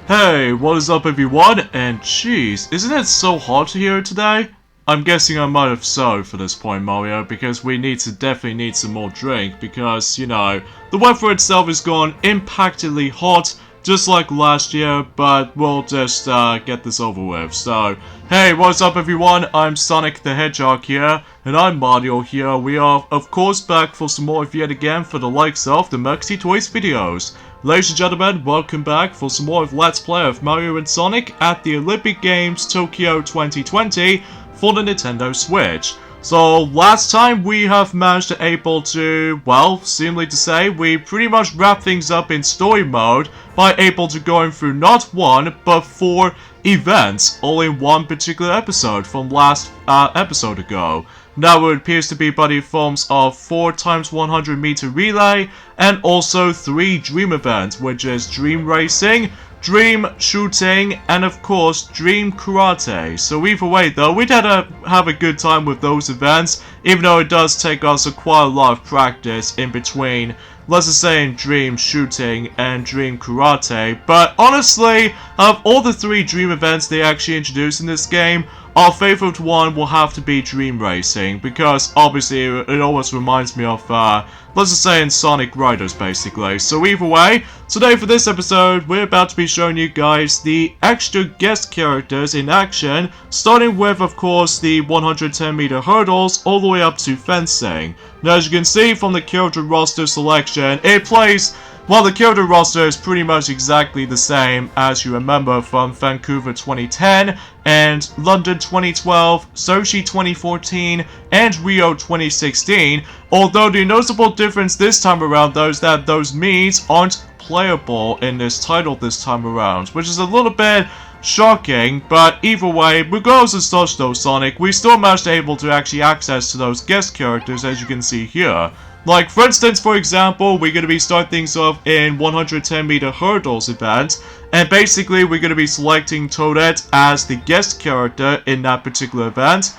Hey, what is up everyone? And jeez, isn't it so hot here today? I'm guessing I might have so for this point, Mario, because we definitely need some more drink, because, you know, the weather itself is gone impactedly hot, just like last year, but we'll just get this over with. So, hey, what's up everyone? I'm Sonic the Hedgehog here, and I'm Mario here. We are, of course, back for some more yet again for the likes of the Merxy Toys videos. Ladies and gentlemen, welcome back for some more of Let's Play of Mario and Sonic at the Olympic Games Tokyo 2020 for the Nintendo Switch. So, last time we have managed to able to, well, seemingly to say, we pretty much wrap things up in story mode by able to going through not one, but 4 events, all in one particular episode from last episode ago. Now it appears to be by the forms of 4x100 meter relay, and also 3 dream events, which is Dream Racing, Dream Shooting, and of course Dream Karate. So either way though, we'd have a good time with those events, even though it does take us quite a lot of practice in between, let's just say in Dream Shooting and Dream Karate. But honestly, of all the 3 dream events they actually introduced in this game, our favorite one will have to be Dream Racing, because obviously it always reminds me of, let's just say in Sonic Riders basically. So either way, today for this episode, we're about to be showing you guys the extra guest characters in action, starting with, of course, the 110 meter hurdles, all the way up to fencing. Now as you can see from the character roster selection, it plays, well, the character roster is pretty much exactly the same as you remember from Vancouver 2010, and London 2012, Sochi 2014, and Rio 2016, although the noticeable difference this time around though is that those meets aren't playable in this title this time around, which is a little bit shocking, but either way, regardless of such though, Sonic, we still managed to able to actually access to those guest characters as you can see here. Like, for instance, for example, we're going to be starting things off in 110 meter hurdles event, and basically we're going to be selecting Toadette as the guest character in that particular event.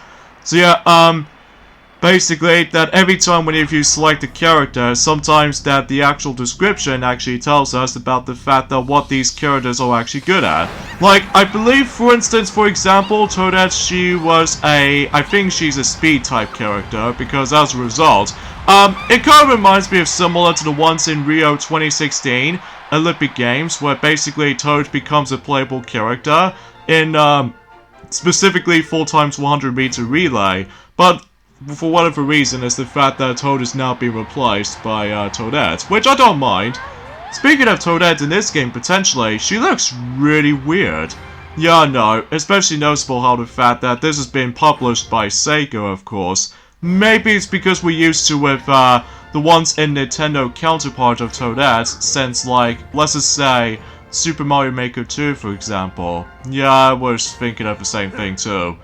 So yeah, basically, that every time whenever you select a character, sometimes that the actual description actually tells us about the fact that what these characters are actually good at. Like, I believe, for instance, for example, Toadette, she was I think she's a speed type character, because as a result, it kind of reminds me of similar to the ones in Rio 2016 Olympic Games, where basically Toad becomes a playable character in, specifically 4x100 meter relay, but for whatever reason, it's the fact that Toad is now being replaced by Toadette, which I don't mind. Speaking of Toadette in this game, potentially, she looks really weird. Yeah, no, especially noticeable how the fact that this has been published by Sega, of course. Maybe it's because we're used to with the ones in Nintendo counterpart of Toadette, since like, let's just say, Super Mario Maker 2 for example. Yeah, I was thinking of the same thing too.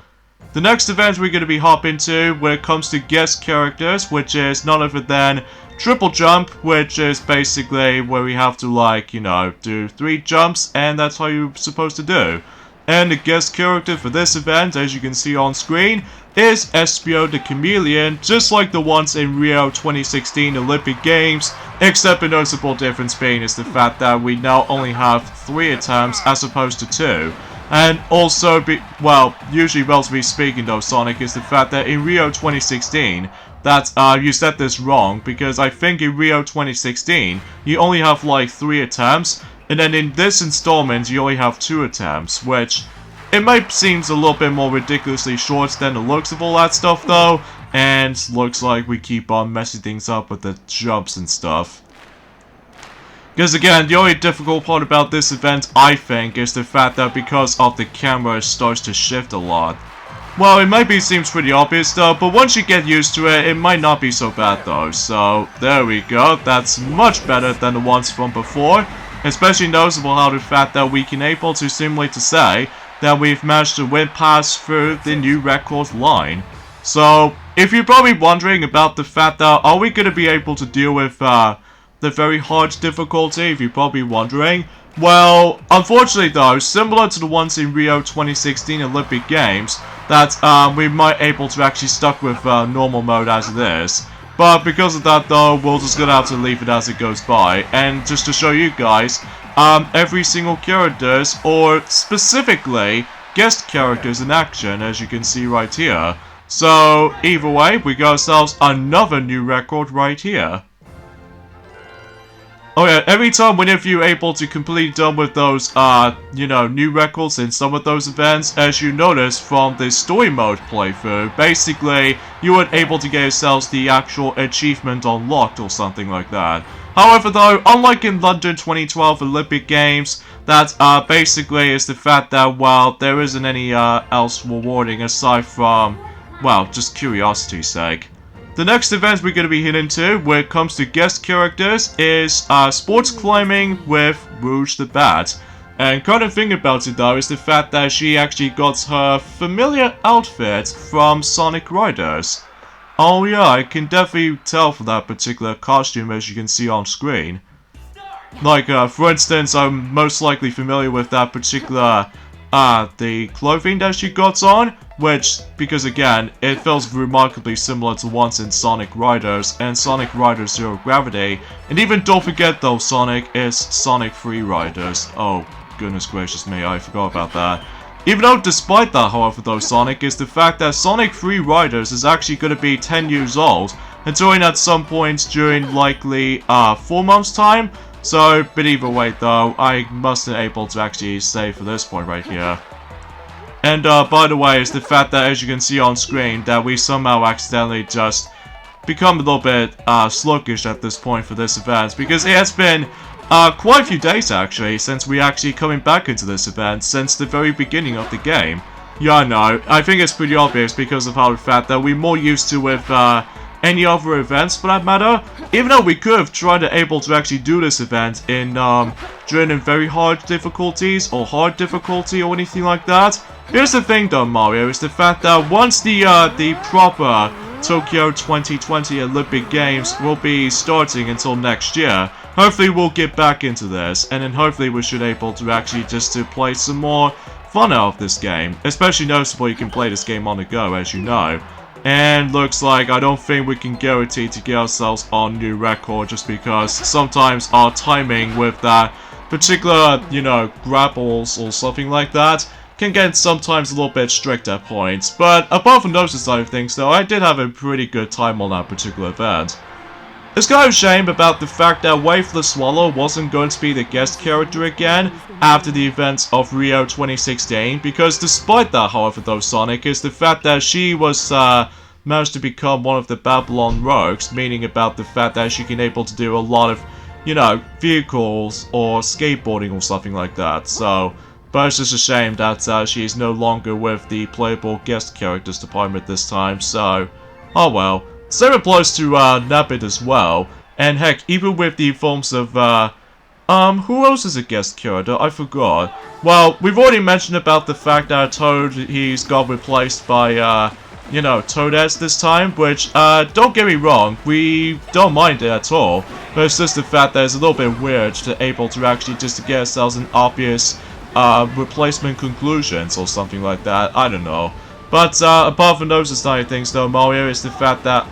The next event we're going to be hopping to when it comes to guest characters, which is none other than Triple Jump, which is basically where we have to, like, you know, do 3 jumps, and that's how you're supposed to do. And the guest character for this event, as you can see on screen, is Espio the Chameleon, just like the ones in Rio 2016 Olympic Games, except the noticeable difference being is the fact that we now only have 3 attempts as opposed to 2. And also, well, usually relatively speaking though, Sonic, is the fact that in Rio 2016, that, you said this wrong, because I think in Rio 2016, you only have like 3 attempts, and then in this installment, you only have 2 attempts, which, it might seem a little bit more ridiculously short than the looks of all that stuff though, and looks like we keep on messing things up with the jumps and stuff. Because again, the only difficult part about this event, I think, is the fact that because of the camera, it starts to shift a lot. Well, it might seems pretty obvious though, but once you get used to it, it might not be so bad though. So, there we go, that's much better than the ones from before. Especially noticeable how the fact that we can able to simulate to say that we've managed to win past through the new record line. So, if you're probably wondering about the fact that are we going to be able to deal with, the very hard difficulty, if you're probably wondering. Well, unfortunately though, similar to the ones in Rio 2016 Olympic Games, that we might able to actually stuck with normal mode as it is. But because of that though, we're just gonna have to leave it as it goes by. And just to show you guys, every single characters, or specifically guest characters in action, as you can see right here. So either way, we got ourselves another new record right here. Oh yeah, every time whenever you're able to complete done with those, you know, new records in some of those events, as you notice from the story mode playthrough, basically, you weren't able to get yourselves the actual achievement unlocked or something like that. However though, unlike in London 2012 Olympic Games, that, basically is the fact that, well, there isn't any, else rewarding aside from, well, just curiosity's sake. The next event we're going to be hitting to, when it comes to guest characters, is sports climbing with Rouge the Bat. And kind of thing about it though is the fact that she actually got her familiar outfit from Sonic Riders. Oh yeah, I can definitely tell from that particular costume as you can see on screen. Like, for instance, I'm most likely familiar with that particular, the clothing that she got on. Which, because again, it feels remarkably similar to ones in Sonic Riders and Sonic Riders Zero Gravity. And even don't forget though, Sonic is Sonic Free Riders. Oh, goodness gracious me, I forgot about that. Even though despite that, however though, Sonic, is the fact that Sonic Free Riders is actually going to be 10 years old. And doing at some point during likely, 4 months time. So, but either way though, I mustn't able to actually say for this point right here. And by the way, it's the fact that as you can see on screen that we somehow accidentally just become a little bit sluggish at this point for this event, because it has been quite a few days actually since we actually coming back into this event since the very beginning of the game. Yeah, I know. I think it's pretty obvious because of how the fact that we're more used to with any other events for that matter. Even though we could have tried to able to actually do this event in during very hard difficulties or hard difficulty or anything like that. Here's the thing though, Mario, is the fact that once the proper Tokyo 2020 Olympic Games will be starting until next year, hopefully we'll get back into this, and then hopefully we should able to actually just to play some more fun out of this game. Especially noticeable you can play this game on the go, as you know. And looks like I don't think we can guarantee to get ourselves on new record just because sometimes our timing with that particular, you know, grapples or something like that can get sometimes a little bit strict at points. But apart from those side of things though, I did have a pretty good time on that particular event. It's kind of a shame about the fact that Waveless Swallow wasn't going to be the guest character again after the events of Rio 2016, because despite that, however though, Sonic, is the fact that she was managed to become one of the Babylon Rogues, meaning about the fact that she can able to do a lot of, you know, vehicles or skateboarding or something like that. So, but it's just a shame that she is no longer with the playable guest characters department this time, so, oh well. Same applies to Nabbit as well, and heck, even with the forms of, who else is a guest character? I forgot. Well, we've already mentioned about the fact that Toad, he's got replaced by, you know, Toadette this time, which, don't get me wrong, we don't mind it at all, but it's just the fact that it's a little bit weird to able to actually just to get ourselves an obvious, replacement conclusions or something like that, I don't know. But, apart from those side of things though, Mario, is the fact that,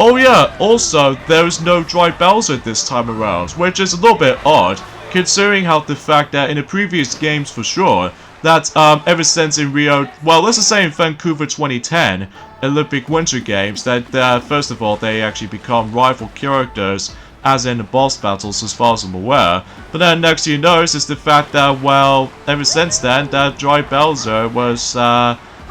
oh yeah, also, there's no Dry Bowser this time around, which is a little bit odd, considering how the fact that in the previous games for sure, that, ever since in Rio, well, let's just say in Vancouver 2010, Olympic Winter Games, that, first of all, they actually become rival characters, as in the boss battles as far as I'm aware. But then next you notice is the fact that, well, ever since then, that Dry Bowser was,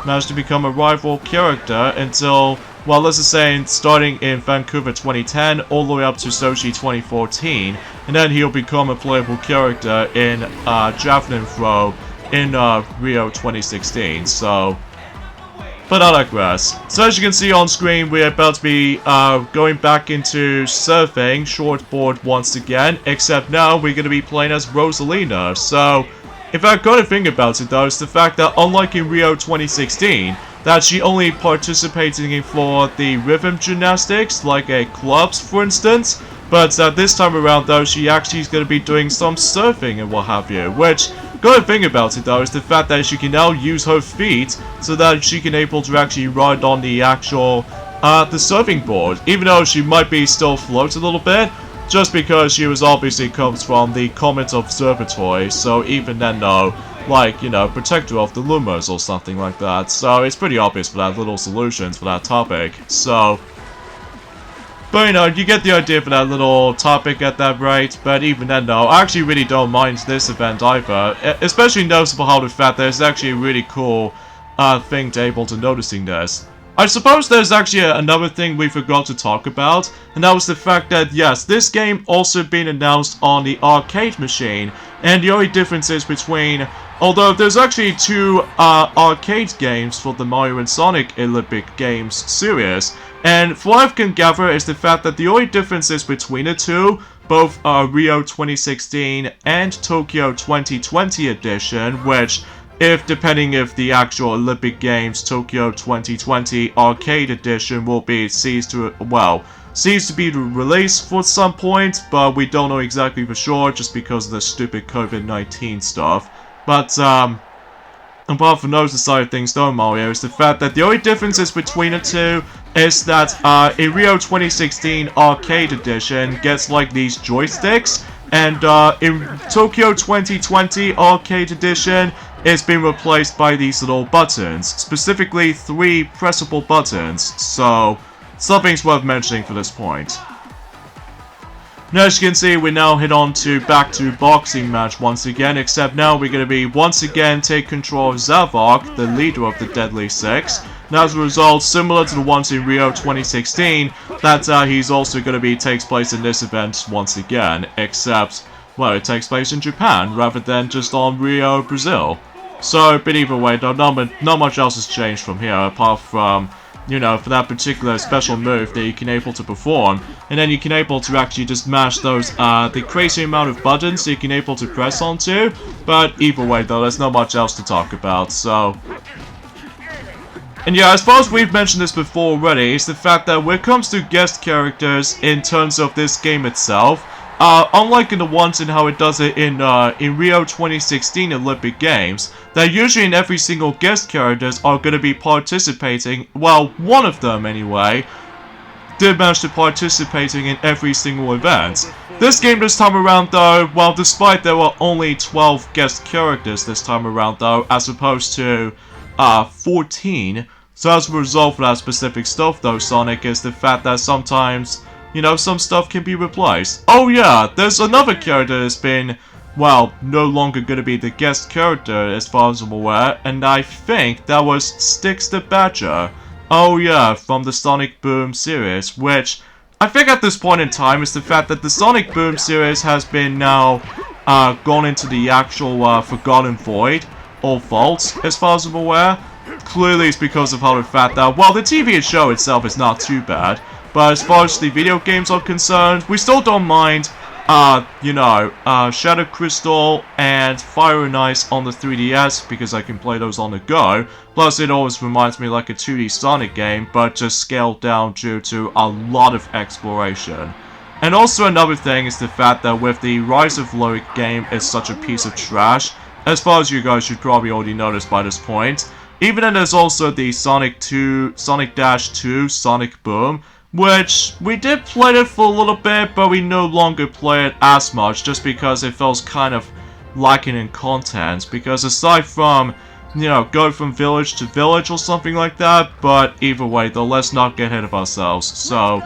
managed to become a rival character until, well, let's just say starting in Vancouver 2010 all the way up to Sochi 2014, and then he'll become a playable character in Javelin Throw in Rio 2016, so, but I digress. So as you can see on screen, we're about to be going back into surfing Shortboard once again, except now we're going to be playing as Rosalina, so if I got to think about it though, it's the fact that unlike in Rio 2016, that she only participating in for the rhythm gymnastics, like a clubs for instance, but this time around though, she actually is going to be doing some surfing and what have you, which, got to think about it though, is the fact that she can now use her feet so that she can able to actually ride on the actual, the surfing board, even though she might be still float a little bit. just because she was obviously comes from the Comet Observatory, so even then though, like, you know, protector of the Lumos or something like that, so it's pretty obvious for that little solutions for that topic, so... But, you know, you get the idea for that little topic at that rate, but even then though, I actually really don't mind this event either, especially noticeable how the fact that it's actually a really cool thing to able to noticing this. I suppose there's actually another thing we forgot to talk about, and that was the fact that, yes, this game also been announced on the arcade machine, and the only difference is between, although there's actually two arcade games for the Mario and Sonic Olympic Games series, and what I can gather is the fact that the only difference is between the two, both Rio 2016 and Tokyo 2020 edition, which... depending if the actual Olympic Games Tokyo 2020 Arcade Edition will be ceased to be released for some point, but we don't know exactly for sure just because of the stupid COVID-19 stuff. But, apart from those side of things though, Mario, is the fact that the only differences between the two is that, a Rio 2016 Arcade Edition gets like these joysticks, and, in Tokyo 2020 Arcade Edition, it's been replaced by these little buttons, specifically 3 pressable buttons, so something's worth mentioning for this point. Now, as you can see, we now hit on to back to boxing match once again, except now we're going to be once again take control of Zavok, the leader of the Deadly Six. And as a result, similar to the ones in Rio 2016, that he's also going to be takes place in this event once again, except, well, it takes place in Japan rather than just on Rio, Brazil. So, but either way, though, not much else has changed from here, apart from, you know, for that particular special move that you can able to perform, and then you can able to actually just mash those, the crazy amount of buttons that you can able to press onto, but either way, though, there's not much else to talk about, so... And yeah, as far as we've mentioned this before already, is the fact that when it comes to guest characters in terms of this game itself, unlike in the ones in how it does it in Rio 2016 Olympic Games, that usually in every single guest characters are going to be participating, well, one of them anyway, did manage to participating in every single event. This game this time around though, well, despite there were only 12 guest characters this time around though, as opposed to 14, so as a result for that specific stuff though, Sonic, is the fact that sometimes, you know, some stuff can be replaced. Oh yeah, there's another character that's been, well, no longer going to be the guest character as far as I'm aware, and I think that was Styx the Badger. Oh yeah, from the Sonic Boom series, which I think at this point in time is the fact that the Sonic Boom series has been now gone into the actual Forgotten Void, or Vault, as far as I'm aware. Clearly it's because of how the fact that, well, the TV show itself is not too bad, but as far as the video games are concerned, we still don't mind, you know, Shadow Crystal and Fire and Ice on the 3DS, because I can play those on the go. Plus, it always reminds me like a 2D Sonic game, but just scaled down due to a lot of exploration. And also another thing is the fact that with the Rise of Ludwig game is such a piece of trash, as far as you guys should probably already notice by this point. Even then there's also the Sonic Dash 2, Sonic Boom, which we did play it for a little bit, but we no longer play it as much, just because it feels kind of lacking in content, because aside from, you know, go from village to village or something like that, but either way, though, let's not get ahead of ourselves, so...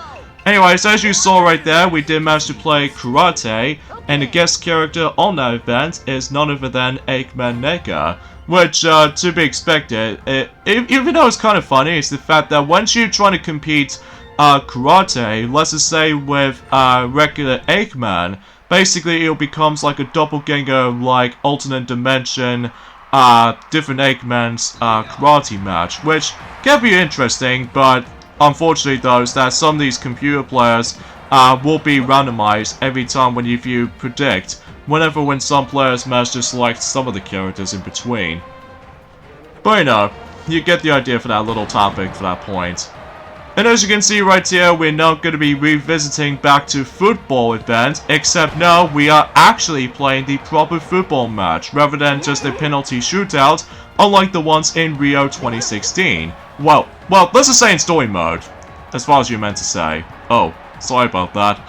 Anyways, as you saw right there, we did manage to play Karate, and the guest character on that event is none other than Eggman Nega, which, to be expected, even though it's kind of funny, is the fact that once you're trying to compete Karate, let's just say with regular Eggman, basically it becomes like a doppelganger, like alternate dimension, different Eggman's karate match, which can be interesting, but unfortunately though, is that some of these computer players will be randomized every time when you predict, when some players manage to select some of the characters in between. But you know, you get the idea for that little topic for that point. And as you can see right here, we're now going to be revisiting back to football event, except now we are actually playing the proper football match, rather than just a penalty shootout, unlike the ones in Rio 2016. Well, let's just say in story mode, as far as you meant to say. Oh, sorry about that.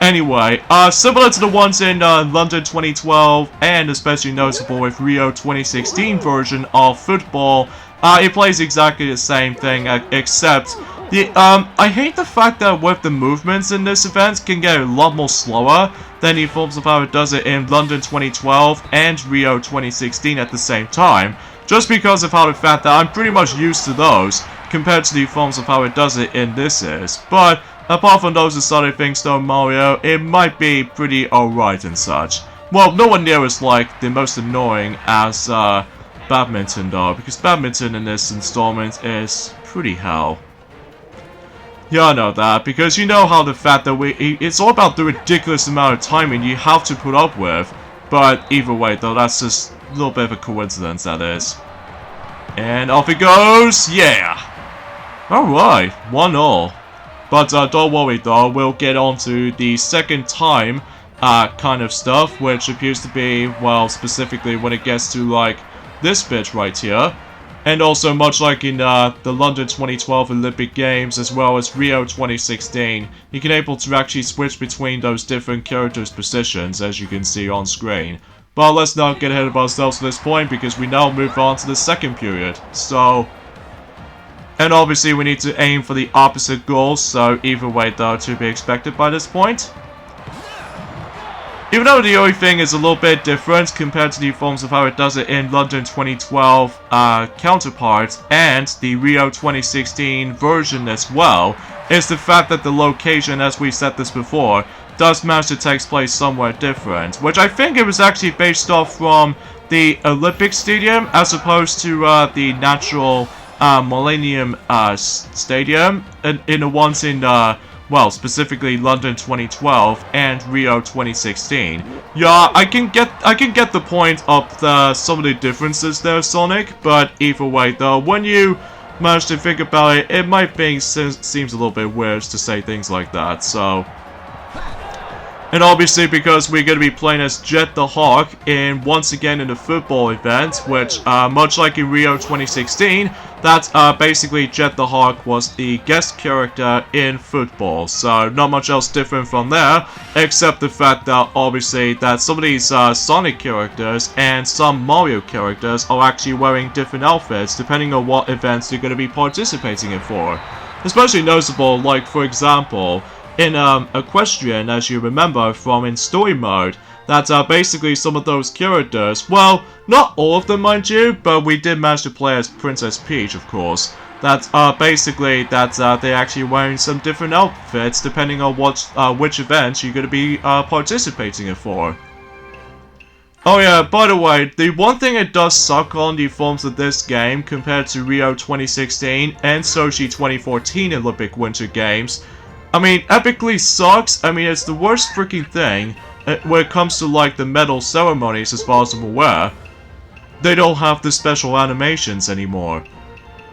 Anyway, similar to the ones in London 2012 and especially noticeable with Rio 2016 version of football, it plays exactly the same thing except I hate the fact that with the movements in this event can get a lot more slower than the forms of how it does it in London 2012 and Rio 2016 at the same time, just because of how the fact that I'm pretty much used to those compared to the forms of how it does it in this is. But apart from those exotic things though, Mario, it might be pretty alright and such. Well, no one near as like the most annoying as badminton though, because badminton in this installment is pretty hell. Yeah, I know that, because you know how the fact that it's all about the ridiculous amount of timing you have to put up with. But either way though, that's just a little bit of a coincidence, that is. And off it goes, yeah! Alright, 1-0. But don't worry though, we'll get on to the second time kind of stuff, which appears to be, well, specifically when it gets to like this bit right here. And also, much like in the London 2012 Olympic Games, as well as Rio 2016, you can able to actually switch between those different characters' positions, as you can see on screen. But let's not get ahead of ourselves at this point, because we now move on to the second period. So, and obviously we need to aim for the opposite goals, so either way though, to be expected by this point. Even though the only thing is a little bit different compared to the forms of how it does it in London 2012 counterpart and the Rio 2016 version as well, is the fact that the location, as we said this before, does manage to take place somewhere different, which I think it was actually based off from the Olympic Stadium as opposed to the natural Millennium Stadium in the ones in well, specifically London 2012 and Rio 2016. Yeah, I can get the point of some of the differences there, Sonic, but either way though, when you manage to think about it, it might seems a little bit weird to say things like that, so. And obviously because we're going to be playing as Jet the Hawk once again in the football event, which much like in Rio 2016, that basically Jet the Hawk was the guest character in football. So not much else different from there, except the fact that obviously that some of these Sonic characters and some Mario characters are actually wearing different outfits depending on what events you're going to be participating in for. Especially noticeable, like for example, in Equestrian, as you remember from in story mode, that basically some of those characters, well, not all of them mind you, but we did manage to play as Princess Peach, of course, that basically that they're actually wearing some different outfits depending on which event you're going to be participating in for. Oh yeah, by the way, the one thing it does suck on the forms of this game compared to Rio 2016 and Sochi 2014 Olympic Winter Games, I mean, epically sucks. I mean, it's the worst freaking thing when it comes to, like, the medal ceremonies, as far as I'm aware. They don't have the special animations anymore.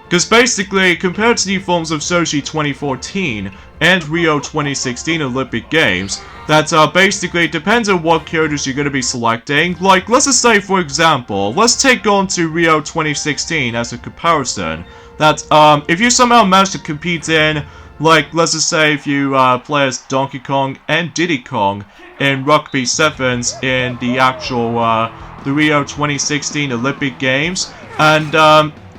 Because basically, compared to the forms of Sochi 2014 and Rio 2016 Olympic Games, that basically depends on what characters you're going to be selecting. Like, let's just say, for example, let's take on to Rio 2016 as a comparison. That, if you somehow manage to compete in, like, let's just say if you play as Donkey Kong and Diddy Kong in Rugby 7s in the actual, the Rio 2016 Olympic Games, and,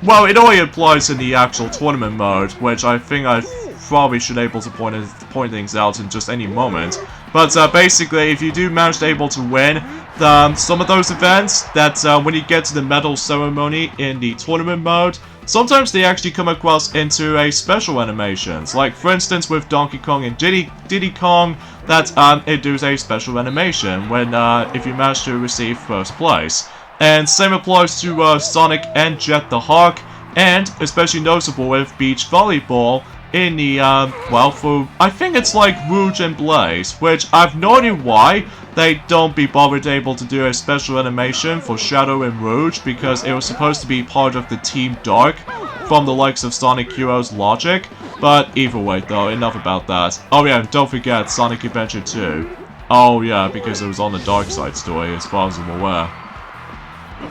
well, it only applies in the actual tournament mode, which I think I probably should able to point things out in just any moment. But, basically, if you do manage to able to win some of those events, that when you get to the medal ceremony in the tournament mode, sometimes they actually come across into a special animations. Like, for instance, with Donkey Kong and Diddy Kong, that it does a special animation when if you manage to receive first place. And same applies to Sonic and Jet the Hawk, and especially noticeable with beach volleyball in the, well, for, I think it's like Rouge and Blaze, which I've no idea why they don't be bothered able to do a special animation for Shadow and Rouge, because it was supposed to be part of the Team Dark from the likes of Sonic Heroes logic. But either way though, enough about that. Oh yeah, and don't forget Sonic Adventure 2. Oh yeah, because it was on the Dark Side story as far as I'm aware.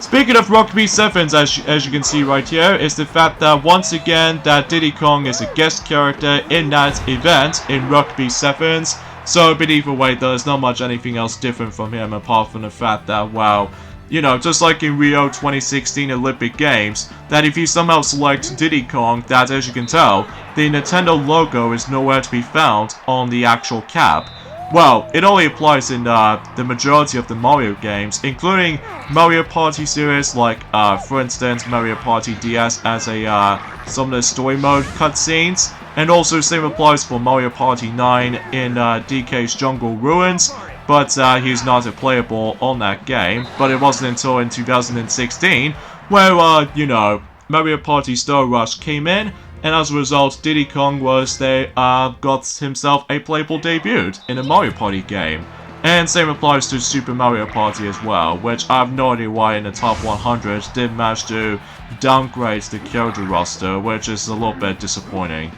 Speaking of Rugby 7s, as you can see right here, is the fact that once again that Diddy Kong is a guest character in that event in Rugby 7s. So, but either way, there's not much anything else different from him apart from the fact that, well, you know, just like in Rio 2016 Olympic Games, that if you somehow select Diddy Kong, that as you can tell, the Nintendo logo is nowhere to be found on the actual cap. Well, it only applies in the majority of the Mario games, including Mario Party series, like, for instance, Mario Party DS as a, some of the story mode cutscenes, and also same applies for Mario Party 9 in DK's Jungle Ruins, but he's not playable on that game. But it wasn't until in 2016 where, you know, Mario Party Star Rush came in, and as a result, Diddy Kong got himself a playable debut in a Mario Party game. And same applies to Super Mario Party as well, which I have no idea why in the top 100 did manage to downgrade the character roster, which is a little bit disappointing.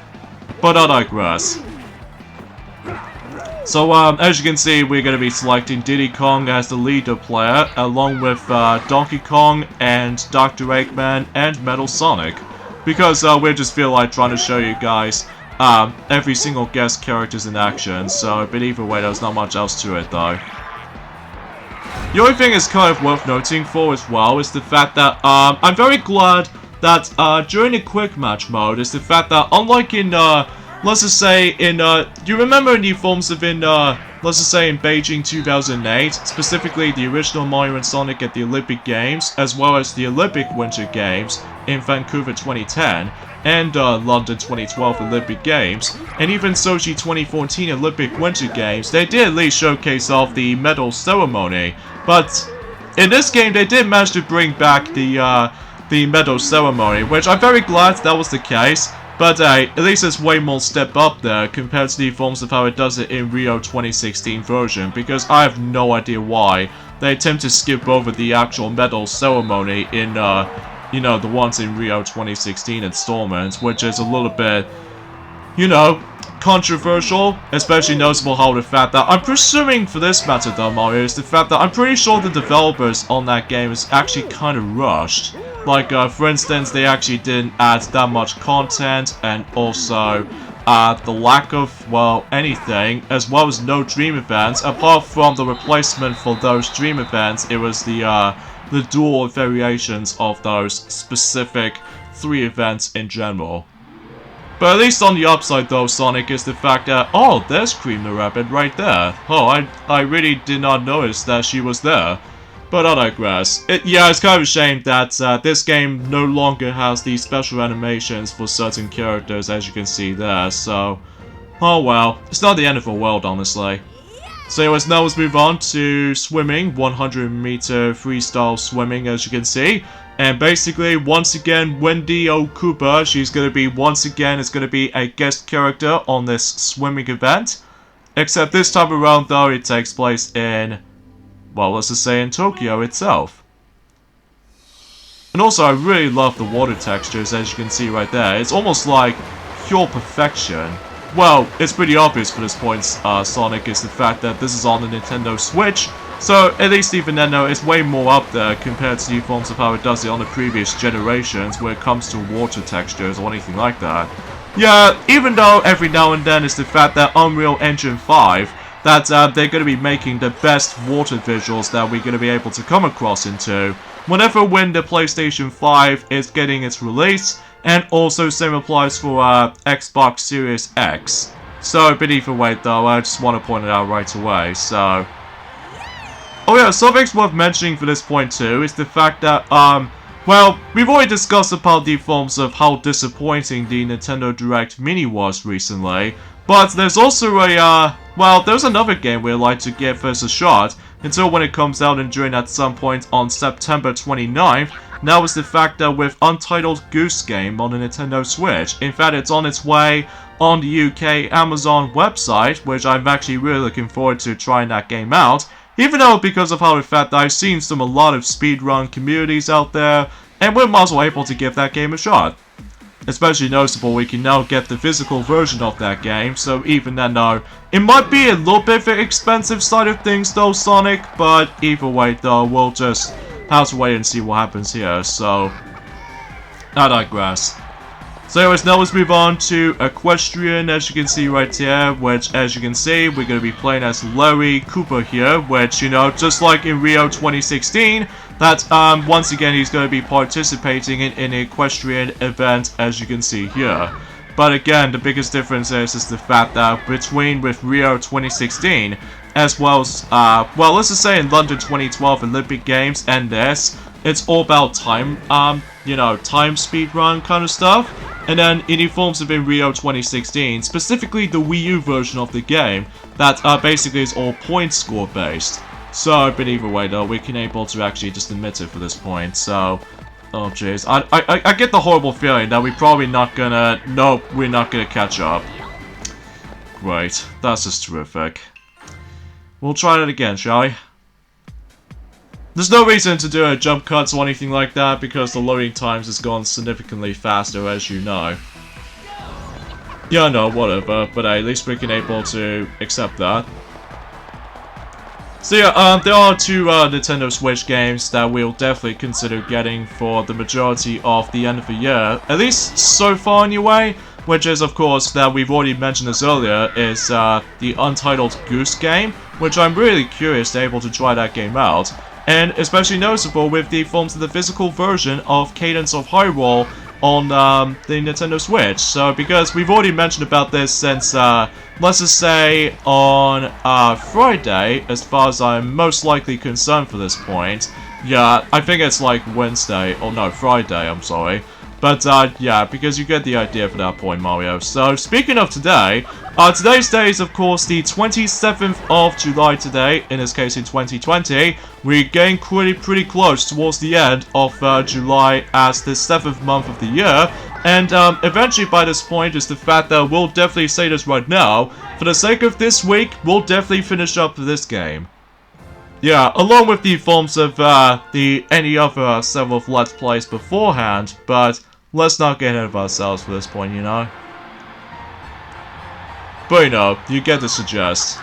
But I digress. So, as you can see, we're going to be selecting Diddy Kong as the leader player, along with Donkey Kong and Dr. Eggman and Metal Sonic. Because we just feel like trying to show you guys every single guest characters in action, so but either way, there's not much else to it though. The only thing is kind of worth noting for as well is the fact that I'm very glad that during the quick match mode is the fact that unlike in let's just say in do you remember in the forms of in let's just say in Beijing 2008, specifically the original Mario and Sonic at the Olympic Games, as well as the Olympic Winter Games in Vancouver 2010, and London 2012 Olympic Games, and even Sochi 2014 Olympic Winter Games, they did at least showcase off the medal ceremony. But in this game, they did manage to bring back the medal ceremony, which I'm very glad that was the case. But at least it's way more step up there compared to the forms of how it does it in Rio 2016 version, because I have no idea why they attempt to skip over the actual medal ceremony in, you know, the ones in Rio 2016 installments, which is a little bit, you know, controversial, especially noticeable how the fact that, I'm presuming for this matter though, Mario, is the fact that I'm pretty sure the developers on that game is actually kind of rushed. Like, for instance, they actually didn't add that much content, and also, the lack of, well, anything, as well as no dream events. Apart from the replacement for those dream events, it was the dual variations of those specific 3 events in general. But at least on the upside though, Sonic, is the fact that, oh, there's Cream the Rabbit right there. Oh, I really did not notice that she was there. But I digress. Yeah, it's kind of a shame that this game no longer has these special animations for certain characters, as you can see there, so... Oh well, it's not the end of the world, honestly. So anyways, now let's move on to swimming, 100-meter freestyle swimming, as you can see. And basically, once again, Wendy Okuba, she's going to be, once again, is going to be a guest character on this swimming event. Except this time around, though, it takes place in... well, let's just say in Tokyo itself. And also, I really love the water textures, as you can see right there. It's almost like pure perfection. Well, it's pretty obvious for this point, Sonic, is the fact that this is on the Nintendo Switch. So, at least even then, though, it's way more up there compared to the forms of how it does it on the previous generations when it comes to water textures or anything like that. Yeah, even though every now and then it's the fact that Unreal Engine 5 that they're going to be making the best water visuals that we're going to be able to come across into when the PlayStation 5 is getting its release, and also same applies for Xbox Series X. So, but either way though, I just want to point it out right away, so... Oh yeah, something's worth mentioning for this point too is the fact that, well, we've already discussed about the forms of how disappointing the Nintendo Direct Mini was recently, but there's also a, well, there's another game we'd like to give first a shot, until when it comes out and during at some point on September 29th, now is the fact that with Untitled Goose Game on the Nintendo Switch, in fact it's on its way on the UK Amazon website, which I'm actually really looking forward to trying that game out, even though because of how the fact that I've seen a lot of speedrun communities out there, and we're might as well able to give that game a shot. Especially noticeable, we can now get the physical version of that game, so even then though, it might be a little bit of the expensive side of things though, Sonic, but either way though, we'll just have to wait and see what happens here, so... I digress. So anyways, now let's move on to Equestrian, as you can see right here, which, as you can see, we're going to be playing as Ludwig Cooper here, which, you know, just like in Rio 2016, that, once again, he's going to be participating in an Equestrian event, as you can see here. But again, the biggest difference is the fact that between with Rio 2016, as well as, well, let's just say in London 2012 Olympic Games and this, it's all about time, you know, time speed run kind of stuff. And then in the forms of in Rio 2016, specifically the Wii U version of the game, that basically is all point score based. So, but either way though, we can able to actually just admit it for this point, so... Oh jeez, I get the horrible feeling that we're probably not gonna... Nope, we're not gonna catch up. Great, that's just terrific. We'll try that again, shall we? There's no reason to do a jump cuts or anything like that because the loading times has gone significantly faster, as you know. Yeah, no, whatever, but at least we can able to accept that. So yeah, there are two Nintendo Switch games that we'll definitely consider getting for the majority of the end of the year, at least so far anyway, which is of course that we've already mentioned this earlier, is the Untitled Goose game, which I'm really curious to able to try that game out. And especially noticeable with the forms of the physical version of Cadence of Hyrule on the Nintendo Switch. So, because we've already mentioned about this since, let's just say, on Friday, as far as I'm most likely concerned for this point. Yeah, I think it's like Wednesday, or no, Friday, I'm sorry. But, yeah, because you get the idea for that point, Mario. So, speaking of today, today's day is, of course, the 27th of July today, in this case in 2020. We're getting pretty close towards the end of July as the 7th month of the year. And, eventually by this point is the fact that we'll definitely say this right now. For the sake of this week, we'll definitely finish up this game. Yeah, along with the forms of, any other several Let's Plays beforehand, but... let's not get ahead of ourselves for this point, you know? But you know, you get the suggest.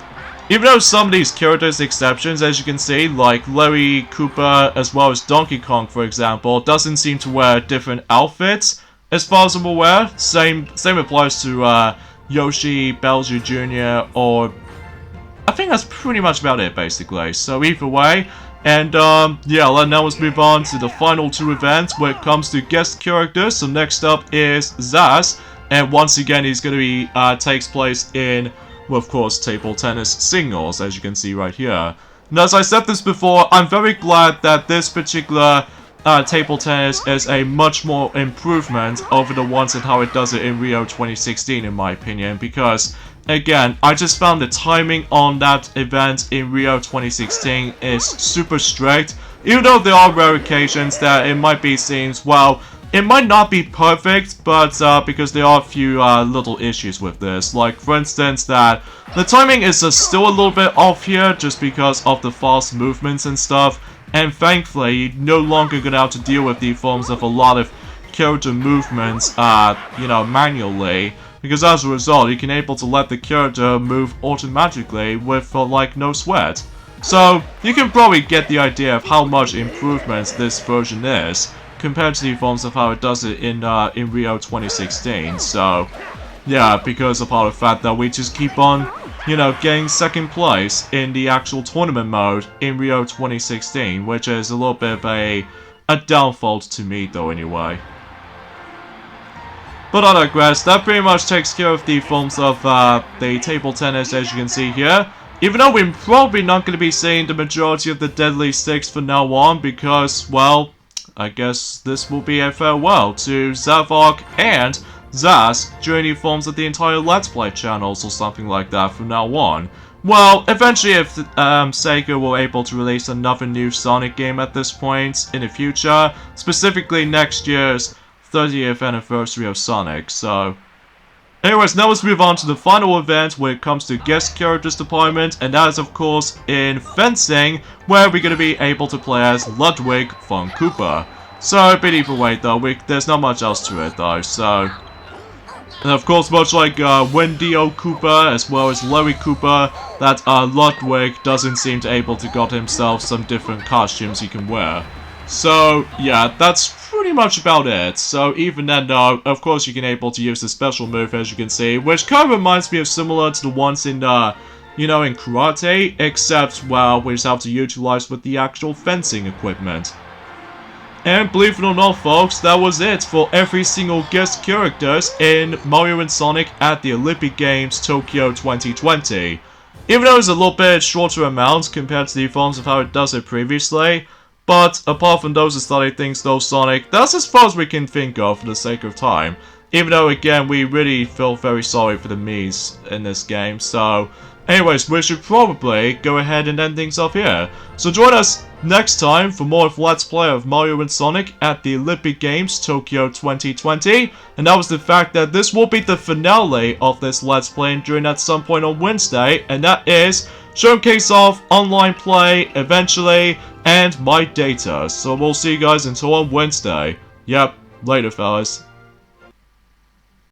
Even though some of these characters' exceptions, as you can see, like Ludwig, Koopa, as well as Donkey Kong, for example, doesn't seem to wear different outfits, as far as I'm aware. Same applies to Yoshi, Bowser Jr., or... I think that's pretty much about it, basically. So either way... And, yeah, now let's move on to the final two events when it comes to guest characters. So next up is Zazz, and once again he's going to be, takes place in, well, of course, table tennis singles, as you can see right here. And as I said this before, I'm very glad that this particular, table tennis is a much more improvement over the ones and how it does it in Rio 2016, in my opinion, because... again, I just found the timing on that event in Rio 2016 is super strict. Even though there are rare occasions that it might be scenes, well, it might not be perfect, but because there are a few little issues with this. Like, for instance, that the timing is still a little bit off here just because of the fast movements and stuff. And thankfully, you're no longer going to have to deal with the forms of a lot of character movements, you know, manually. Because as a result, you can able to let the character move automatically with, like, no sweat. So, you can probably get the idea of how much improvements this version is, compared to the forms of how it does it in Rio 2016. So, yeah, because of all the fact that we just keep on, you know, getting second place in the actual tournament mode in Rio 2016, which is a little bit of a downfall to me, though, anyway. But I digress, that pretty much takes care of the forms of the table tennis, as you can see here. Even though we're probably not going to be seeing the majority of the Deadly Six from now on, because, well, I guess this will be a farewell to Zavok and Zazz during the forms of the entire Let's Play channels or something like that from now on. Well, eventually if Sega were able to release another new Sonic game at this point in the future, specifically next year's 30th anniversary of Sonic, so... anyways, now let's move on to the final event when it comes to guest characters department, and that is of course in fencing, where we're going to be able to play as Ludwig von Koopa. So, but either way though, there's not much else to it though, so... and of course, much like Wendy Koopa, as well as Ludwig Koopa, that Ludwig doesn't seem to able to got himself some different costumes he can wear. So, yeah, that's pretty much about it. So, even then, though, of course you can able to use the special move, as you can see, which kind of reminds me of similar to the ones in, you know, in karate, except, well, we just have to utilize with the actual fencing equipment. And believe it or not, folks, that was it for every single guest characters in Mario & Sonic at the Olympic Games Tokyo 2020. Even though it's a little bit shorter amount compared to the forms of how it does it previously, but apart from those aesthetic things though, Sonic, that's as far as we can think of for the sake of time. Even though, again, we really feel very sorry for the Miis in this game, so... Anyways, we should probably go ahead and end things off here. So join us next time for more of Let's Play of Mario & Sonic at the Olympic Games Tokyo 2020. And that was the fact that this will be the finale of this Let's Play during at some point on Wednesday. And that is showcase of online play eventually and my data. So we'll see you guys until on Wednesday. Yep, later fellas.